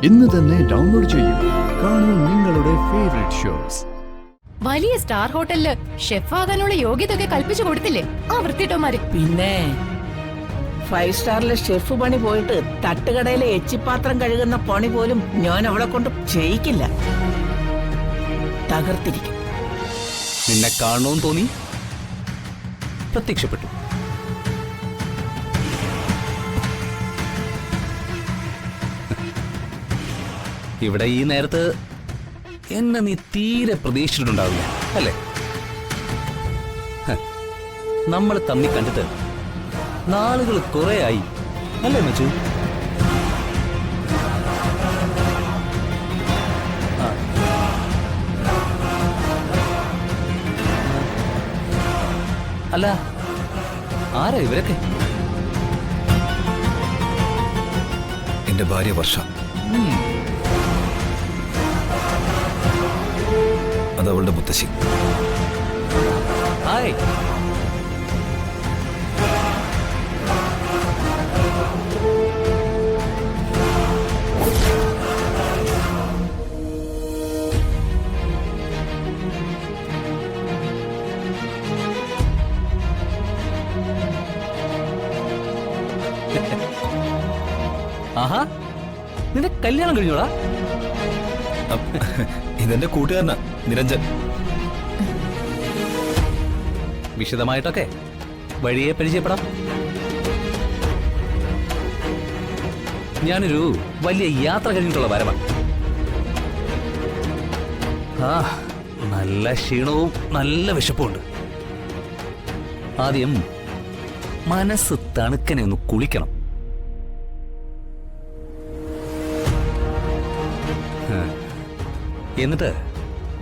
ഇന്ന് തന്നെ ഡൗൺലോഡ് ചെയ്യൂ. കാണൂ നിങ്ങളുടെ ഫേവറേറ്റ് ഷോസ്. വലിയ സ്റ്റാർ ഹോട്ടലില് ഷെഫ് ആകാനുള്ള യോഗ്യതയൊക്കെ കൽപ്പിച്ചു കൊടുത്തില്ലേ ആ വൃത്തിട്ടോമാര്? പിന്നെ 5 സ്റ്റാറിലെ ഷെഫ് പണി പോയിട്ട് തട്ടുകടയിലെ എച്ചിപ്പാത്രം കഴുകുന്ന പണി പോലും ഞാൻ അവളെ കൊണ്ട് ചെയ്യിക്കില്ല. തകർത്തിരിക്കും. നിന്നെ കാണണമെന്ന് തോന്നി, പ്രത്യക്ഷപ്പെട്ടു. ഇവിടെ ഈ നേരത്ത് എന്നെ നീ തീരെ പ്രതീക്ഷിച്ചിട്ടുണ്ടാവില്ല അല്ലേ? നമ്മൾ തമ്മി കണ്ടിട്ട് നാളുകൾ കുറെ ആയി അല്ലേ മച്ചു? അല്ല, ആരാ ഇവരൊക്കെ? എന്റെ ഭാര്യ വർഷ. അതവളുടെ മുത്തശ്ശി. ഹായ്. ആഹാ, നിന്റെ കല്യാണം കഴിഞ്ഞോടാ? ഇതെന്റെ കൂട്ടുകാരനാ നിരഞ്ജൻ. വിശദമായിട്ടൊക്കെ വഴിയെ പരിചയപ്പെടാം. ഞാനൊരു വലിയ യാത്ര കഴിഞ്ഞിട്ടുള്ള വരവാണ്. നല്ല ക്ഷീണവും നല്ല വിശപ്പുണ്ട്. ആദ്യം മനസ്സ് തണുക്കനെ ഒന്ന് കുളിക്കണം. എന്നിട്ട്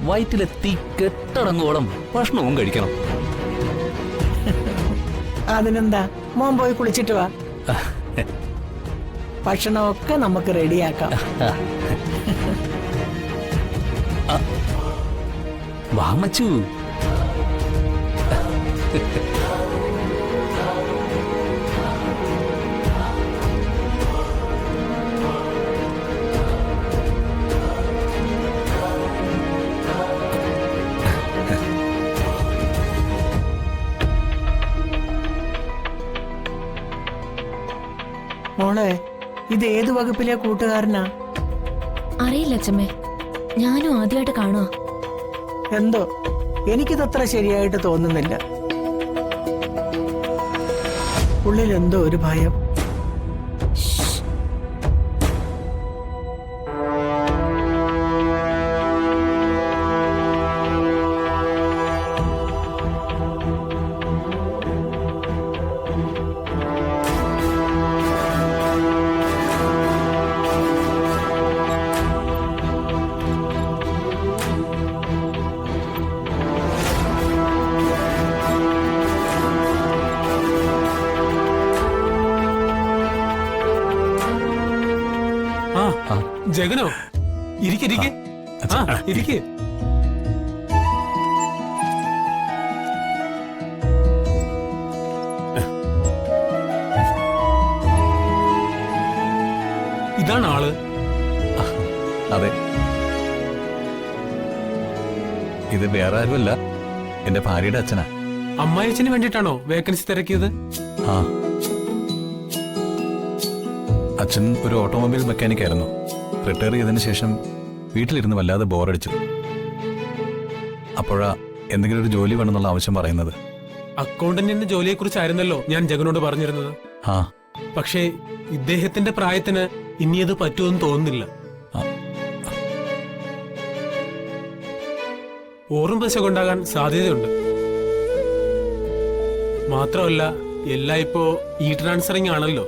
വയറ്റിലെ തീ കെട്ടടങ്ങോളം ഭക്ഷണവും കഴിക്കണം. അതിനെന്താ, മോൻ പോയി കുളിച്ചിട്ട് വാ. ഭക്ഷണമൊക്കെ നമുക്ക് റെഡിയാക്കാം. വാ മച്ചു. മോളെ, ഇത് ഏത് വകുപ്പിലെ കൂട്ടുകാരനാ? അറിയില്ല അച്ഛമ്മേ, ഞാനും ആദ്യമായിട്ട് കാണുക. എന്തോ എനിക്കിതത്ര ശരിയായിട്ട് തോന്നുന്നില്ല. ഉള്ളിൽ എന്തോ ഒരു ഭയം. ജഗനോ, ഇരിക്കെ. ഇതാണ് ആള്? അതെ, ഇത് വേറെ ആരുമല്ല, എന്റെ ഭാര്യയുടെ അച്ഛനാ. അമ്മായിച്ചന് വേണ്ടിട്ടാണോ വേക്കൻസി തിരക്കിയത്? ആ, അച്ഛൻ ഒരു ഓട്ടോമൊബൈൽ മെക്കാനിക് ആയിരുന്നു. റിട്ടയർ ചെയ്തതിനു ശേഷം വീട്ടിലിരുന്ന് വല്ലാതെ ബോറടിച്ചു. അപ്പോഴാ എന്തെങ്കിലും ഒരു ജോലി വേണമെന്നുള്ള ആവശ്യം പറയുന്നത്. അക്കൗണ്ടന്റിന്റെ ജോലിയെ കുറിച്ചായിരുന്നല്ലോ ഞാൻ ജഗനോട് പറഞ്ഞിരുന്നത്. ആ, പക്ഷേ ഇദ്ദേഹത്തിന്റെ പ്രായത്തിന് ഇനി അത് പറ്റുമെന്ന് തോന്നുന്നില്ല. ഓർമ്മ ദശ കൊണ്ടാകാൻ സാധ്യതയുണ്ട്. മാത്രമല്ല, എല്ലാം ഇപ്പോ ട്രാൻസ്ഫറിംഗ് ആണല്ലോ.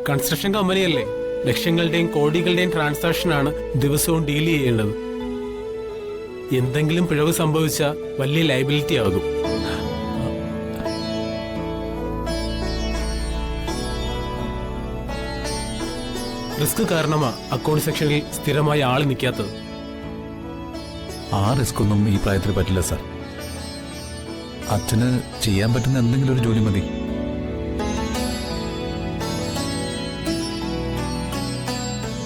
കൺസ്ട്രക്ഷൻ കമ്പനിയല്ലേ, ലക്ഷങ്ങളുടെയും കോടികളുടെയും ട്രാൻസാക്ഷനാണ് ദിവസവും ഡീൽ ചെയ്യേണ്ടത്. എന്തെങ്കിലും പിഴവ് സംഭവിച്ചാൽ വലിയ ലയബിലിറ്റി ആകും. റിസ്ക് കാരണമാ അക്കൗണ്ട് സെക്ഷനിൽ സ്ഥിരമായി ആള് നിൽക്കാത്തത്. ആ റിസ്ക് ഒന്നും ഈ പ്രായത്തിൽ പറ്റില്ല സാർ. അച്ഛന് ചെയ്യാൻ പറ്റുന്ന എന്തെങ്കിലും ഒരു ജോലി മതി.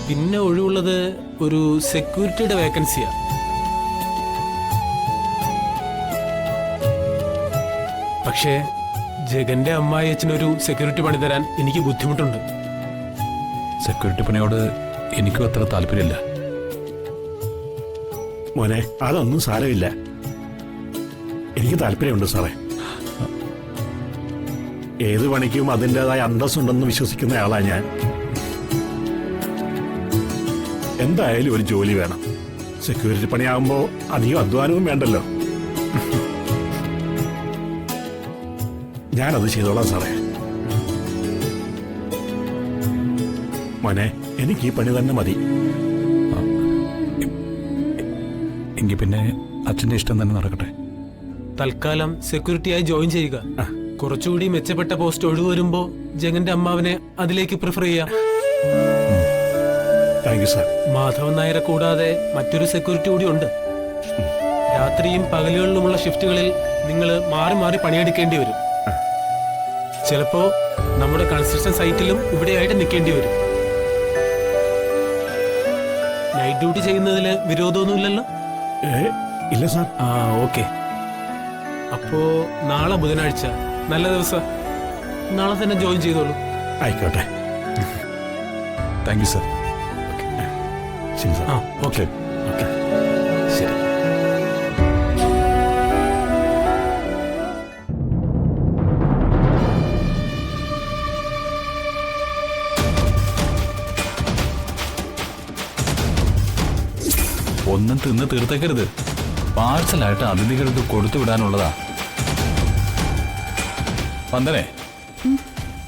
പിന്നെ ഒഴിവുള്ളത് ഒരു സെക്യൂരിറ്റിയുടെ വേക്കൻസിയാ. പക്ഷേ ജഗന്റെ അമ്മായി അച്ഛനൊരു സെക്യൂരിറ്റി പണി തരാൻ എനിക്ക് ബുദ്ധിമുട്ടുണ്ട്. സെക്യൂരിറ്റി പണിയോട് എനിക്കും അത്ര താല്പര്യമില്ല. മോനെ, അതൊന്നും സാരമില്ല. എനിക്ക് താല്പര്യമുണ്ട് സാറേ. ഏത് പണിക്കും അതിൻ്റെതായ അന്തസ്സുണ്ടെന്ന് വിശ്വസിക്കുന്ന ആളാ ഞാൻ. എന്തായാലും ഒരു ജോലി വേണം. സെക്യൂരിറ്റി പണിയാകുമ്പോൾ അധികം അധ്വാനവും വേണ്ടല്ലോ. ഞാനത് ചെയ്തോളാം സാറേ. മോനെ, എനിക്ക് ഈ പണി തന്നെ മതി. എങ്കിൽ പിന്നെ അച്ഛൻ്റെ ഇഷ്ടം തന്നെ നടക്കട്ടെ. തൽക്കാലം സെക്യൂരിറ്റിയായി ജോയിൻ ചെയ്യുക. കുറച്ചുകൂടി മെച്ചപ്പെട്ട പോസ്റ്റ് ഒഴിവ് വരുമ്പോ ജഗന്റെ അമ്മാവനെ അതിലേക്ക് പ്രിഫർ ചെയ്യാം. Thank you sir. മാധവൻ നായരെ കൂടാതെ മറ്റൊരു സെക്യൂരിറ്റി കൂടി ഉണ്ട്. രാത്രിയും പകലുകളിലുമുള്ള ഷിഫ്റ്റുകളിൽ നിങ്ങൾ മാറി മാറി പണിയെടുക്കേണ്ടി വരും. ചിലപ്പോ നമ്മുടെ കൺസ്ട്രക്ഷൻ സൈറ്റിലും ഇവിടെയായിട്ട് നിൽക്കേണ്ടി വരും. നൈറ്റ് ഡ്യൂട്ടി ചെയ്യുന്നതിൽ വിരോധമൊന്നുമില്ലല്ലോ? ഇല്ല സാർ. ഓക്കെ. അപ്പോ നാളെ ബുധനാഴ്ച നല്ല ദിവസം, നാളെ തന്നെ ജോയിൻ ചെയ്തോളൂ. ആയിക്കോട്ടെ. Thank you sir. ശരി സാർ. ഓക്കെ. ശരി. ഒന്നും തിന്ന് തീർത്തേക്കരുത്. പാഴ്സലായിട്ട് അതിഥികൾക്ക് കൊടുത്തു വിടാനുള്ളതാ. വന്ദനെ,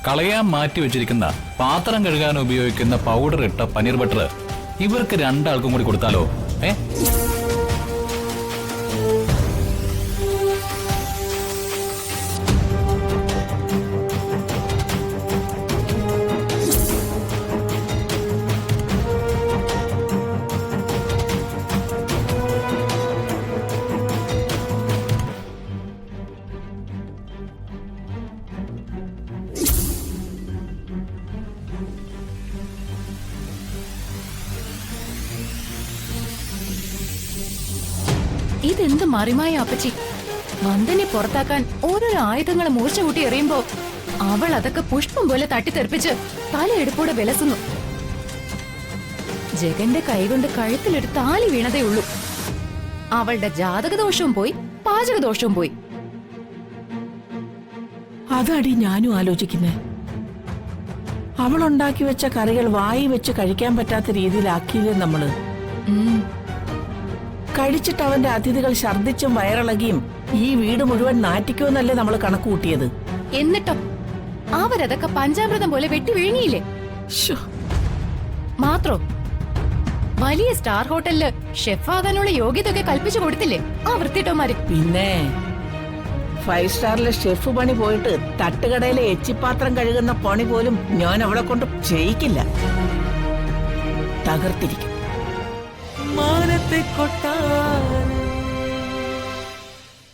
കളയാൻ മാറ്റി വെച്ചിരിക്കുന്ന പാത്രം കഴുകാൻ ഉപയോഗിക്കുന്ന പൗഡർ ഇട്ട പനീർ ബട്ടർ ഇവർക്ക് രണ്ടാൾക്കും കൂടി കൊടുത്താലോ? ഇതെന്ത് മറിമായ അപ്പച്ചി. വന്ദനെ പുറത്താക്കാൻ ഓരോരോ ആയുധങ്ങൾ മൂർച്ച കൂട്ടി എറിയുമ്പോ അവൾ അതൊക്കെ പുഷ്പം പോലെ തട്ടിത്തെറിപ്പിച്ച് തലയെടുപ്പോടെ വിലസുന്നു. ജഗന്റെ കൈകൊണ്ട് കഴുത്തിലൊരു താലി വീണതേ ഉള്ളൂ. അവളുടെ ജാതകദോഷവും പോയി, പാചകദോഷവും പോയി. അതാടി ഞാനും ആലോചിക്കുന്നേ. അവളുണ്ടാക്കി വെച്ച കറികൾ വായി വെച്ച് കഴിക്കാൻ പറ്റാത്ത രീതിയിലാക്കിയില്ലേ നമ്മള്. കഴിച്ചിട്ട് അവന്റെ അതിഥികൾ ഛർദ്ദിച്ചും വയറിളകിയും ഈ വീട് മുഴുവൻ നാറ്റിക്കുമെന്നല്ലേ നമ്മൾ കണക്ക് കൂട്ടിയത്. എന്നിട്ടോ അവരതൊക്കെ പഞ്ചാമൃതം പോലെ വെട്ടി വിഴുങ്ങിയില്ലേ? മാത്രോ വലിയ സ്റ്റാർ ഹോട്ടലില് ഷെഫാകാനുള്ള യോഗ്യതയൊക്കെ കൽപ്പിച്ചു കൊടുത്തില്ലേ ആ വൃത്തിട്ടോമാര്? പിന്നെ 5 സ്റ്റാറിലെ ഷെഫ് പണി പോയിട്ട് തട്ടുകടയിലെ എച്ചിപ്പാത്രം കഴുകുന്ന പണി പോലും ഞാൻ അവളെ കൊണ്ട് ചെയ്യിക്കില്ല. തകർത്തിരിക്കും. മാനത്തെ കൊട്ടാരം